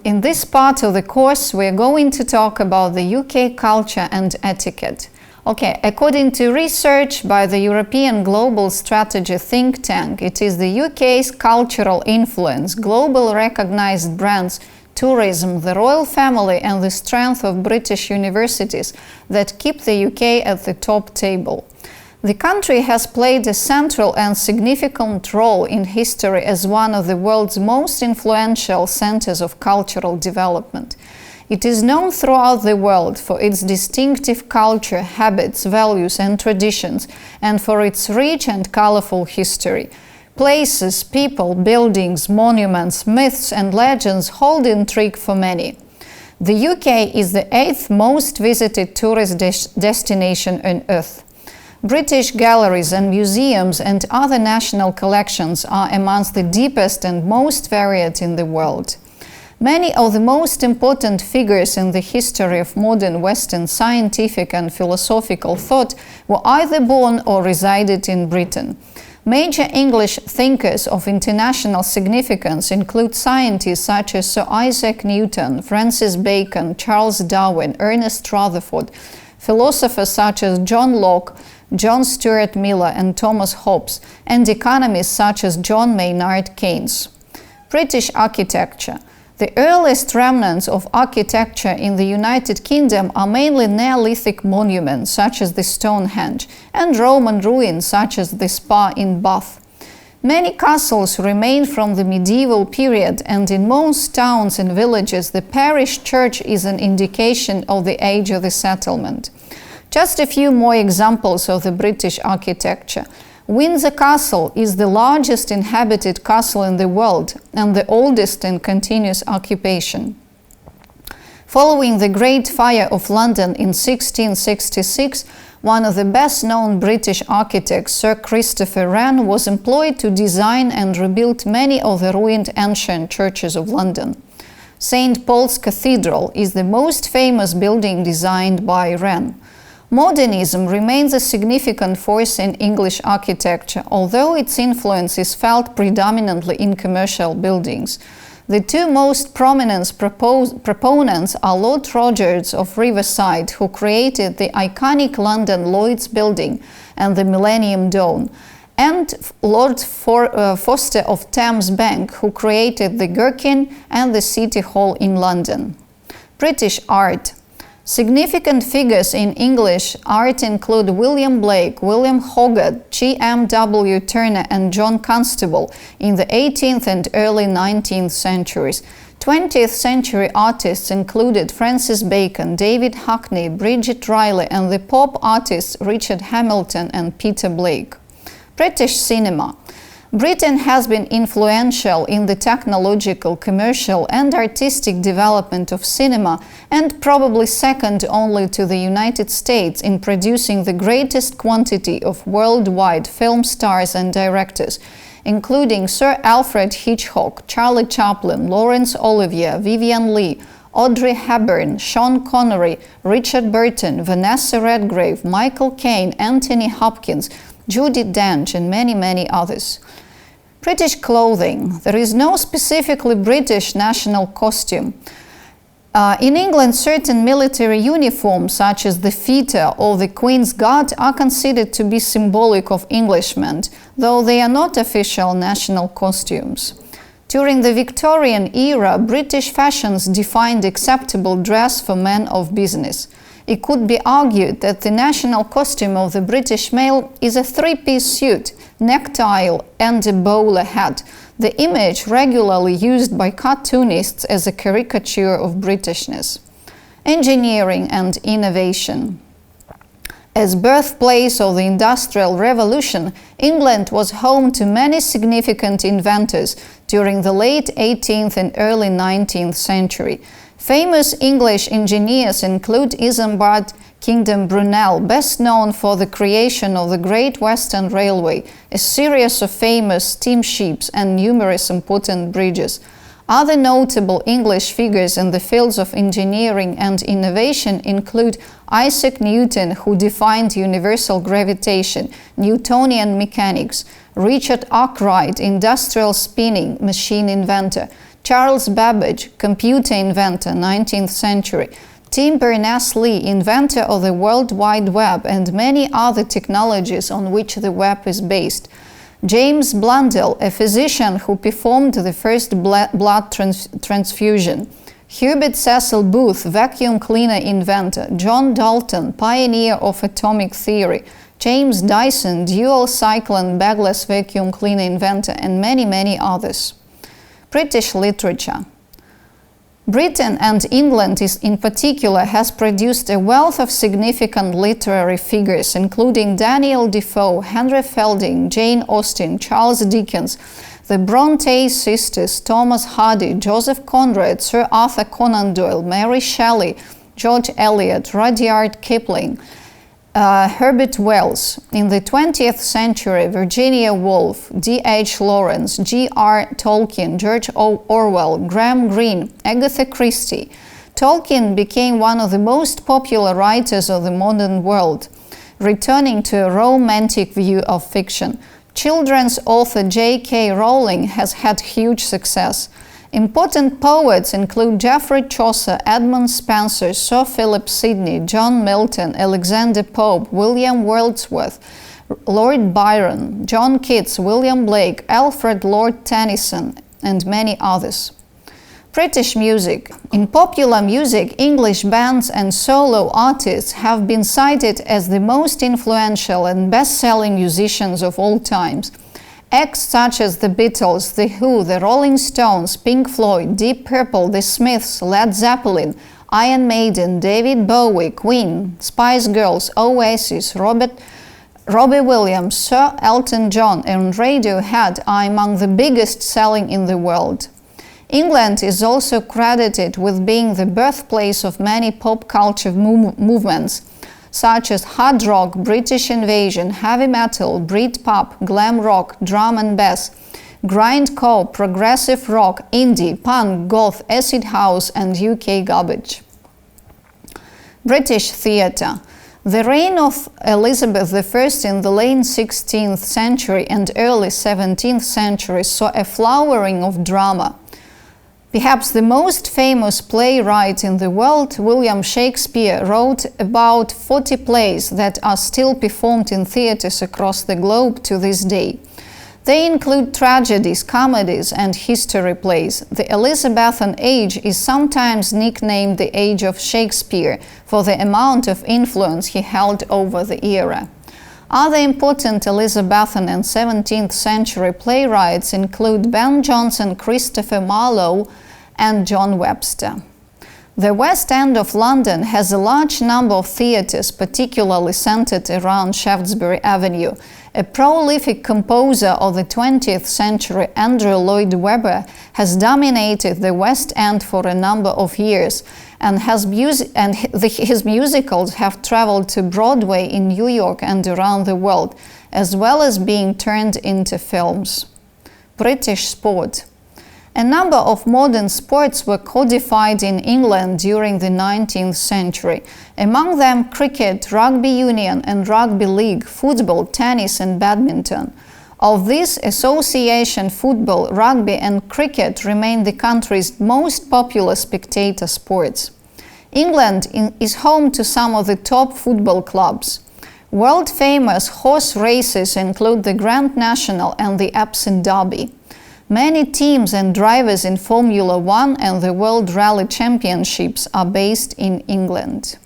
In this part of the course, we're going to talk about the UK culture and etiquette. Okay, according to research by the European Global Strategy think tank, it is the UK's cultural influence, global recognized brands, tourism, the royal family and the strength of British universities that keep the UK at the top table. The country has played a central and significant role in history as one of the world's most influential centers of cultural development. It is known throughout the world for its distinctive culture, habits, values and traditions, and for its rich and colorful history. Places, people, buildings, monuments, myths and legends hold intrigue for many. The UK is the 8th most visited tourist destination on Earth. British galleries and museums and other national collections are amongst the deepest and most varied in the world. Many of the most important figures in the history of modern Western scientific and philosophical thought were either born or resided in Britain. Major English thinkers of international significance include scientists such as Sir Isaac Newton, Francis Bacon, Charles Darwin, Ernest Rutherford, philosophers such as John Locke, John Stuart Mill and Thomas Hobbes, and economists such as John Maynard Keynes. British architecture. The earliest remnants of architecture in the United Kingdom are mainly Neolithic monuments such as the Stonehenge and Roman ruins such as the Spa in Bath. Many castles remain from the medieval period, and in most towns and villages the parish church is an indication of the age of the settlement. Just a few more examples of the British architecture. Windsor Castle is the largest inhabited castle in the world and the oldest in continuous occupation. Following the Great Fire of London in 1666, one of the best-known British architects, Sir Christopher Wren, was employed to design and rebuild many of the ruined ancient churches of London. St. Paul's Cathedral is the most famous building designed by Wren. Modernism remains a significant force in English architecture, although its influence is felt predominantly in commercial buildings. The two most prominent proponents are Lord Rogers of Riverside, who created the iconic London Lloyd's Building and the Millennium Dome, and Lord Foster of Thames Bank, who created the Gherkin and the City Hall in London. British art. Significant figures in English art include William Blake, William Hogarth, G.M.W. Turner and John Constable in the 18th and early 19th centuries. 20th century artists included Francis Bacon, David Hockney, Bridget Riley and the pop artists Richard Hamilton and Peter Blake. British cinema. Britain has been influential in the technological, commercial and artistic development of cinema, and probably second only to the United States in producing the greatest quantity of worldwide film stars and directors, including Sir Alfred Hitchcock, Charlie Chaplin, Laurence Olivier, Vivien Leigh, Audrey Hepburn, Sean Connery, Richard Burton, Vanessa Redgrave, Michael Caine, Anthony Hopkins, Judi Dench and many others. British clothing. There is no specifically British national costume. In England, certain military uniforms, such as the Fetor or the Queen's Guard, are considered to be symbolic of Englishmen, though they are not official national costumes. During the Victorian era, British fashions defined acceptable dress for men of business. It could be argued that the national costume of the British male is a three-piece suit, necktie and a bowler hat, the image regularly used by cartoonists as a caricature of Britishness. Engineering and innovation. As birthplace of the Industrial Revolution, England was home to many significant inventors during the late 18th and early 19th century. Famous English engineers include Isambard Kingdom Brunel, best known for the creation of the Great Western Railway, a series of famous steamships and numerous important bridges. Other notable English figures in the fields of engineering and innovation include Isaac Newton, who defined universal gravitation, Newtonian mechanics, Richard Arkwright, industrial spinning machine inventor, Charles Babbage, computer inventor, 19th century. Tim Berners-Lee, inventor of the World Wide Web and many other technologies on which the web is based. James Blundell, a physician who performed the first blood transfusion. Hubert Cecil Booth, vacuum cleaner inventor. John Dalton, pioneer of atomic theory. James Dyson, dual cyclone bagless vacuum cleaner inventor, and many, many others. British literature. Britain and England in particular has produced a wealth of significant literary figures, including Daniel Defoe, Henry Fielding, Jane Austen, Charles Dickens, the Bronte sisters, Thomas Hardy, Joseph Conrad, Sir Arthur Conan Doyle, Mary Shelley, George Eliot, Rudyard Kipling, Herbert Wells. In the 20th century, Virginia Woolf, D.H. Lawrence, G.R. Tolkien, George Orwell, Graham Greene, Agatha Christie. Tolkien became one of the most popular writers of the modern world, returning to a romantic view of fiction. Children's author J.K. Rowling has had huge success. Important poets include Geoffrey Chaucer, Edmund Spenser, Sir Philip Sidney, John Milton, Alexander Pope, William Wordsworth, Lord Byron, John Keats, William Blake, Alfred Lord Tennyson, and many others. British music. In popular music, English bands and solo artists have been cited as the most influential and best-selling musicians of all times. Acts such as the Beatles, The Who, the Rolling Stones, Pink Floyd, Deep Purple, The Smiths, Led Zeppelin, Iron Maiden, David Bowie, Queen, Spice Girls, Oasis, Robbie Williams, Sir Elton John, and Radiohead are among the biggest selling in the world. England is also credited with being the birthplace of many pop culture movements, such as hard rock, British invasion, heavy metal, Britpop, glam rock, drum and bass, grindcore, progressive rock, indie, punk, goth, acid house, and UK garbage. British theatre. The reign of Elizabeth I in the late 16th century and early 17th century saw a flowering of drama. Perhaps the most famous playwright in the world, William Shakespeare, wrote about 40 plays that are still performed in theatres across the globe to this day. They include tragedies, comedies, and history plays. The Elizabethan age is sometimes nicknamed the Age of Shakespeare for the amount of influence he held over the era. Other important Elizabethan and 17th century playwrights include Ben Jonson, Christopher Marlowe, and John Webster. The West End of London has a large number of theatres, particularly centred around Shaftesbury Avenue. A prolific composer of the 20th century, Andrew Lloyd Webber, has dominated the West End for a number of years, and his musicals have travelled to Broadway in New York and around the world, as well as being turned into films. British sport. A number of modern sports were codified in England during the 19th century, among them cricket, rugby union and rugby league, football, tennis and badminton. Of these, association football, rugby and cricket remain the country's most popular spectator sports. England is home to some of the top football clubs. World-famous horse races include the Grand National and the Epsom Derby. Many teams and drivers in Formula One and the World Rally Championships are based in England.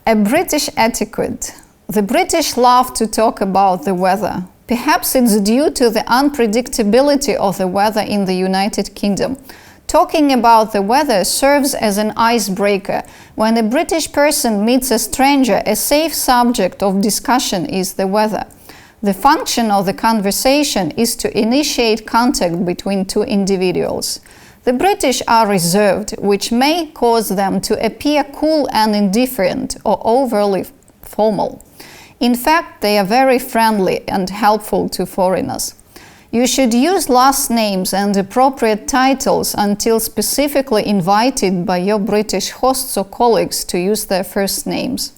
A British etiquette. The British love to talk about the weather. Perhaps it's due to the unpredictability of the weather in the United Kingdom. Talking about the weather serves as an icebreaker. When a British person meets a stranger, a safe subject of discussion is the weather. The function of the conversation is to initiate contact between two individuals. The British are reserved, which may cause them to appear cool and indifferent or overly formal. In fact, they are very friendly and helpful to foreigners. You should use last names and appropriate titles until specifically invited by your British hosts or colleagues to use their first names.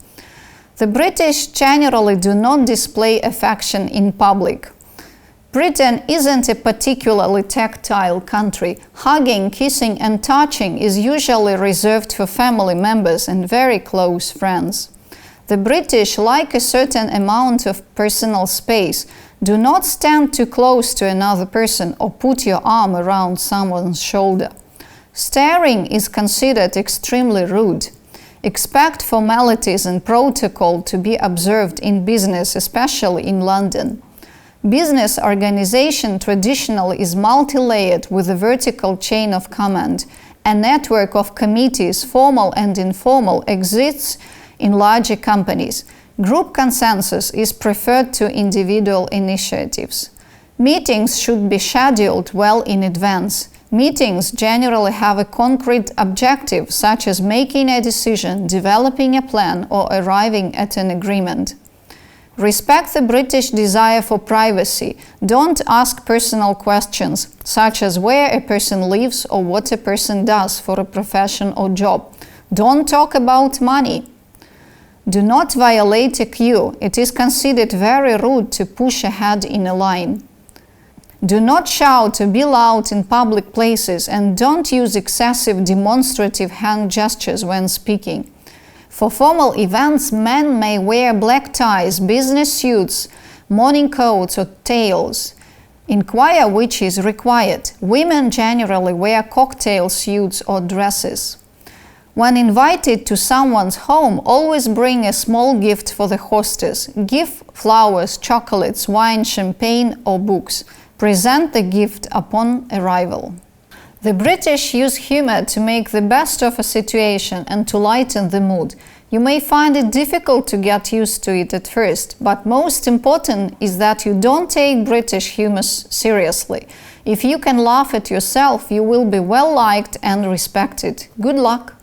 The British generally do not display affection in public. Britain isn't a particularly tactile country. Hugging, kissing and touching is usually reserved for family members and very close friends. The British like a certain amount of personal space. Do not stand too close to another person or put your arm around someone's shoulder. Staring is considered extremely rude. Expect formalities and protocol to be observed in business, especially in London. Business organization traditionally is multi-layered with a vertical chain of command. A network of committees, formal and informal, exists in larger companies. Group consensus is preferred to individual initiatives. Meetings should be scheduled well in advance. Meetings generally have a concrete objective, such as making a decision, developing a plan, or arriving at an agreement. Respect the British desire for privacy. Don't ask personal questions, such as where a person lives or what a person does for a profession or job. Don't talk about money. Do not violate a queue. It is considered very rude to push ahead in a line. Do not shout or be loud in public places, and don't use excessive demonstrative hand gestures when speaking. For formal events, men may wear black ties, business suits, morning coats or tails. Inquire which is required. Women generally wear cocktail suits or dresses. When invited to someone's home, always bring a small gift for the hostess. Give flowers, chocolates, wine, champagne or books. Present the gift upon arrival. The British use humor to make the best of a situation and to lighten the mood. You may find it difficult to get used to it at first, but most important is that you don't take British humor seriously. If you can laugh at yourself, you will be well liked and respected. Good luck!